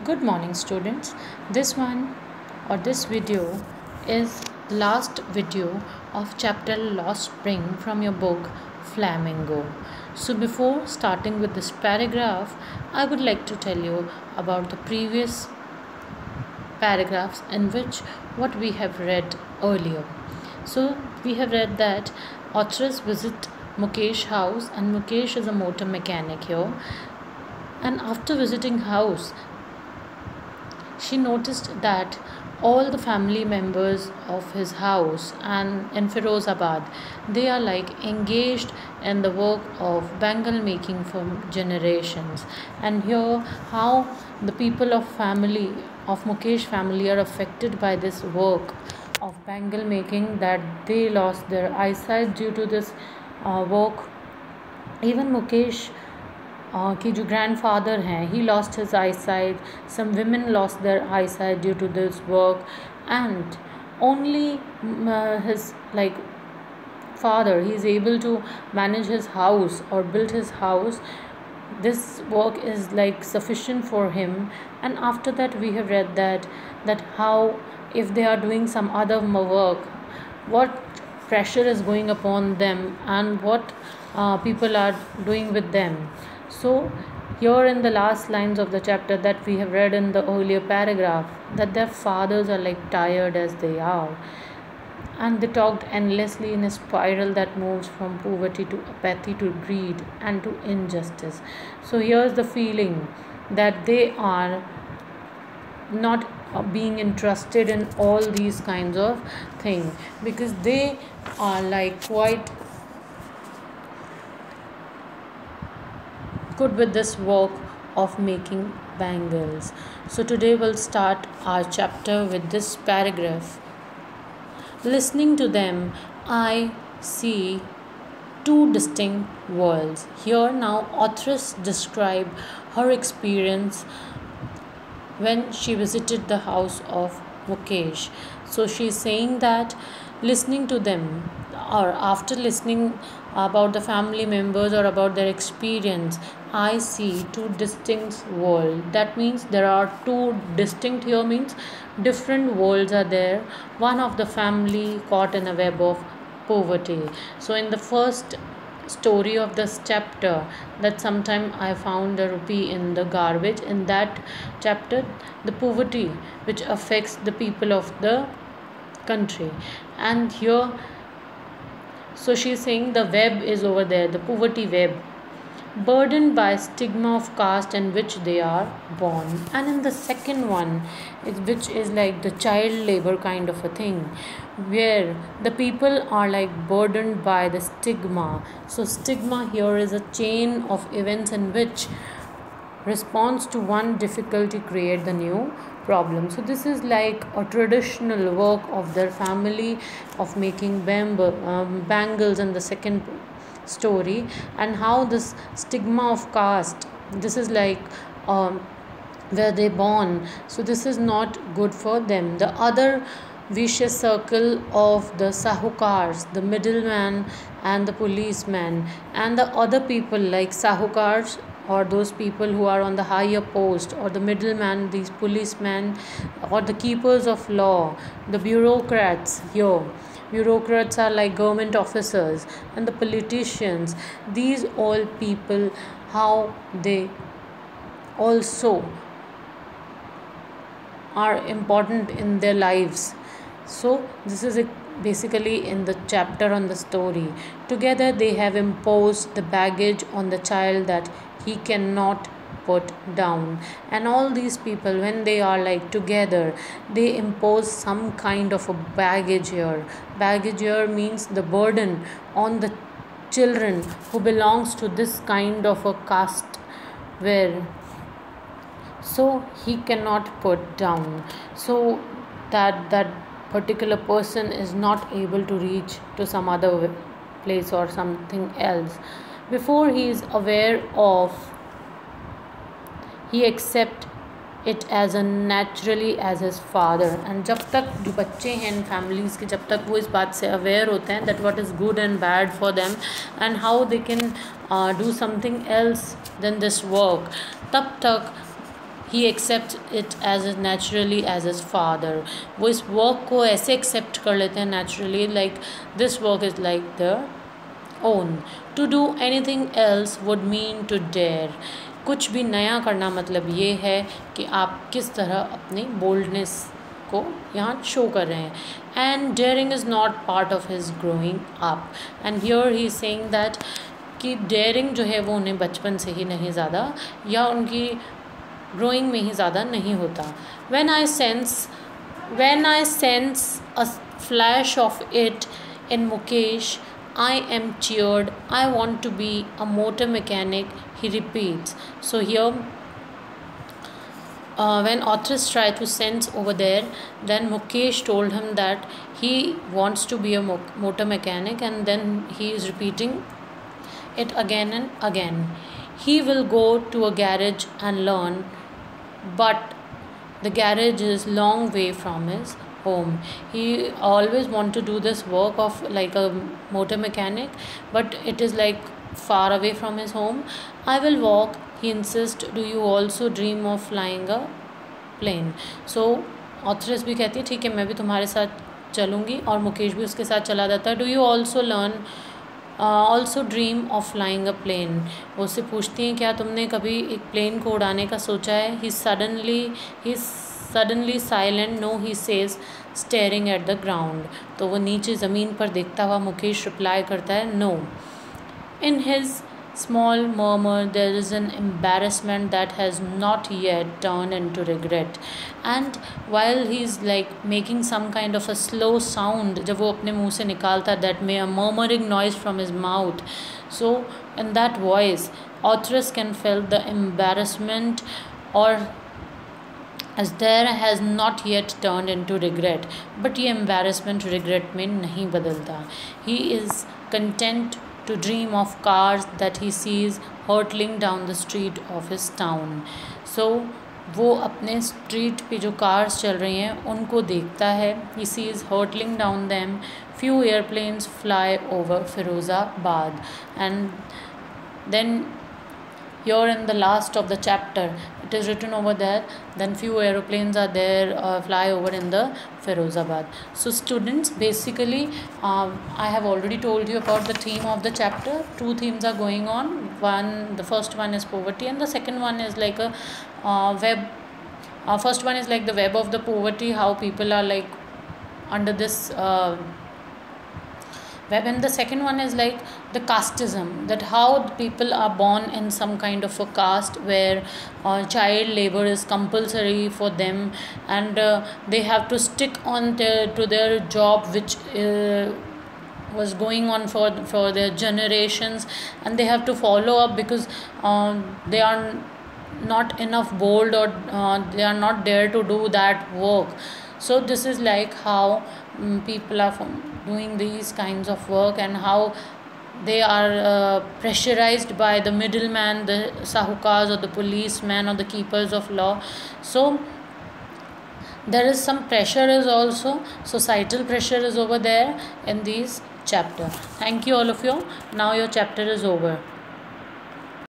Good morning, students. This video is last video of chapter Lost Spring from your book Flamingo. So before starting with this paragraph, I would like to tell you about the previous paragraphs in which what we have read earlier. So we have read that authors visit Mukesh house, and Mukesh is a motor mechanic here. And after visiting house, she noticed that all the family members of his house and in Firozabad, they are like engaged in the work of bangle making for generations. And here how the people of Mukesh family are affected by this work of bangle making, that they lost their eyesight due to this work. Even Mukesh कि जो grandfather हैं, he lost his eyesight. Some women lost their eyesight due to this work, and only his father, he is able to manage his house or build his house. This work is like sufficient for him. And after that we have read that how if they are doing some other work, what pressure is going upon them and what people are doing with them. So here in the last lines of the chapter that we have read in the earlier paragraph, that their fathers are like tired as they are, and they talked endlessly in a spiral that moves from poverty to apathy to greed and to injustice. So here's the feeling that they are not being interested in all these kinds of things, because they are like quite good with this work of making bangles. So today we'll start our chapter with this paragraph. Listening to them, I see two distinct worlds. Here now authoress describe her experience when she visited the house of Mukesh. So she's saying that listening to them, or after listening about the family members or about their experience, I see two distinct worlds. That means there are two distinct, here means different worlds are there. One of the family caught in a web of poverty. So in the first story of this chapter, that sometime I found a rupee in the garbage, in that chapter the poverty which affects the people of the country. And here, so she is saying the web is over there, the poverty web, burdened by stigma of caste in which they are born. And in the second one, which is like the child labor kind of a thing, where the people are like burdened by the stigma. So stigma here is a chain of events in which response to one difficulty create the new problem. So this is like a traditional work of their family of making bangles in the second story, and how this stigma of caste, this is like where they born, so this is not good for them. The other vicious circle of the sahukars, the middleman and the policeman, and the other people like sahukars, or those people who are on the higher post, or the middleman, these policemen, or the keepers of law, the bureaucrats. Here bureaucrats are like government officers, and the politicians, these all people, how they also are important in their lives. So this is basically in the chapter on the story. Together they have imposed the baggage on the child that he cannot put down. And all these people, when they are like together, they impose some kind of a baggage here. Baggage here means the burden on the children who belongs to this kind of a caste, where so he cannot put down, so that particular person is not able to reach to some other place or something else. Before he is aware of, he accept it as a naturally as his father. And जब तक जो बच्चे हैं इन families के, जब तक वो इस बात से aware होते हैं that what is good and bad for them and how they can do something else than this work, तब तक ही accept it as naturally as his father. वो इस वर्क को ऐसे एक्सेप्ट कर लेते हैं naturally, like this work is like the own. To do anything else would mean to dare. कुछ भी नया करना मतलब ये है कि आप किस तरह अपनी बोल्डनेस को यहाँ शो कर रहे हैं। And daring is not part of his growing up. And here he is saying that कि डेयरिंग जो है वो उन्हें बचपन से ही नहीं ज़्यादा, या उनकी ग्रोइंग में ही ज़्यादा नहीं होता। when I sense a flash of it in Mukesh, I am cheered. I want to be a motor mechanic, he repeats. So here, when authors try to sense over there, then Mukesh told him that he wants to be a motor mechanic, and then he is repeating it again and again. He will go to a garage and learn, but the garage is long way from his home. He always want to do this work of like a motor mechanic, but it is like far away from his home. I will walk, he insists. Do you also dream of flying a plane? So authoress भी कहती है ठीक है मैं भी तुम्हारे साथ चलूँगी, और मुकेश भी उसके साथ चला जाता है। Do you also learn also dream of flying a plane. वो उससे पूछती हैं क्या तुमने कभी एक प्लेन को उड़ाने का सोचा है। He suddenly silent. No, he says staring at the ground. तो वो नीचे ज़मीन पर देखता हुआ मुकेश रिप्लाई करता है no. In his small murmur there is an embarrassment that has not yet turned into regret. And while he's like making some kind of a slow sound, जब वो अपने मुंह से निकालता, that may a murmuring noise from his mouth, so in that voice authoress can feel the embarrassment, or as there has not yet turned into regret. but ये embarrassment regret में नहीं बदलता। he is content to dream of cars that he sees hurtling down the street of his town. So वो अपने street पे जो cars चल रही हैं उनको देखता है। he sees hurtling down them. few airplanes fly over Firozabad. And then here in the last of the chapter it is written over there, then few aeroplanes are there fly over in the Firozabad. So students, basically I have already told you about the theme of the chapter. Two themes are going on. The first one is poverty, and the second one is like a web. First one is like the web of the poverty, how people are like under this web, and the second one is like the casteism, that how people are born in some kind of a caste where child labor is compulsory for them, and they have to stick on to their job which was going on for their generations, and they have to follow up because they are not enough bold, or they are not there to do that work. So this is like how people are doing these kinds of work, and how they are pressurized by the middleman, the sahukars or the policemen or the keepers of law. So there is some pressure is also, societal pressure is over there in these chapter. Thank you all of you. Now your chapter is over.